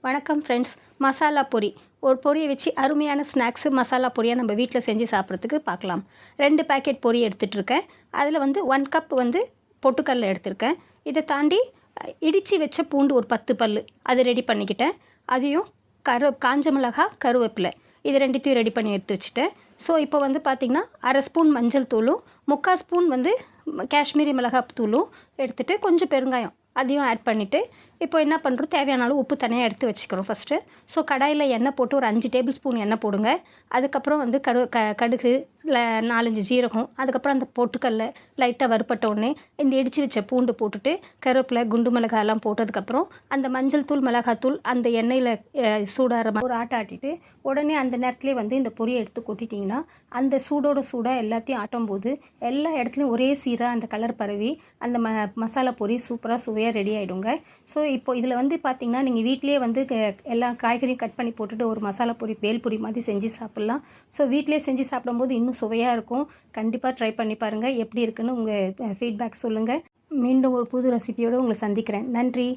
வணக்கம் ஃப்ரெண்ட்ஸ். மசாலா பொரி ஒரு பொரியை வச்சு அருமையான ஸ்நாக்ஸு மசாலா பொரியாக நம்ம வீட்டில் செஞ்சு சாப்பிட்றதுக்கு பார்க்கலாம். 2 பேக்கெட் பொரி எடுத்துகிட்ருக்கேன். அதில் வந்து 1 கப் வந்து பொட்டுக்கடலை எடுத்திருக்கேன். இதை தாண்டி இடித்து வச்ச பூண்டு ஒரு 10 பல் அது ரெடி பண்ணிக்கிட்டேன். அதையும் காஞ்ச மிளகாய், கருவேப்பிலை இது ரெண்டுத்தையும் ரெடி பண்ணி எடுத்து வச்சுட்டேன். ஸோ இப்போ வந்து பார்த்திங்கன்னா 1/2 ஸ்பூன் மஞ்சள் தூளும் 3/4 ஸ்பூன் வந்து காஷ்மீரி மிளகாய் தூளும் எடுத்துகிட்டு கொஞ்சம் பெருங்காயம் அதையும் ஆட் பண்ணிவிட்டு இப்போ என்ன பண்ணுறோம், தேவையான அளவு உப்பு தனியாக எடுத்து வச்சுக்கிறோம் ஃபஸ்ட்டு. ஸோ கடாயில் எண்ணெய் போட்டு ஒரு 5 டேபிள் ஸ்பூன் எண்ணெய் போடுங்க. அதுக்கப்புறம் வந்து கடுகு 4-5 ஜீரகம், அதுக்கப்புறம் அந்த பொட்டுக்கடலை லைட்டாக வறுப்பட்ட உடனே இந்த இடித்து வச்ச பூண்டு போட்டுட்டு கருவேப்பிலை, குண்டு மிளகாயெல்லாம் போட்டதுக்கப்புறம் அந்த மஞ்சள் தூள், மிளகாத்தூள் அந்த எண்ணெயில் சூடாகிற ஒரு ஆட்டிட்டு உடனே அந்த நேரத்துலேயே வந்து இந்த பொரியை எடுத்து கொட்டிட்டிங்கன்னா அந்த சூடோட சூடாக எல்லாத்தையும் ஆட்டும் போது எல்லா இடத்துலையும் ஒரே சீராக அந்த கலர் பரவி அந்த மசாலா பொரி சூப்பராக சுவையாக ரெடி ஆகிடுங்க. ஸோ இப்போ இதில் வந்து பார்த்திங்கன்னா நீங்கள் வீட்டிலே வந்து எல்லா காய்கறியும் கட் பண்ணி போட்டுட்டு ஒரு மசாலா பொரி பேல்பொரி மாதிரி செஞ்சு சாப்பிட்லாம். ஸோ வீட்டிலே செஞ்சு சாப்பிடும்போது இன்னும் சுவையாக இருக்கும். கண்டிப்பாக ட்ரை பண்ணி பாருங்கள். எப்படி இருக்குன்னு உங்கள் ஃபீட்பேக் சொல்லுங்கள். மீண்டும் ஒரு புது ரெசிபியோடு உங்களை சந்திக்கிறேன். நன்றி.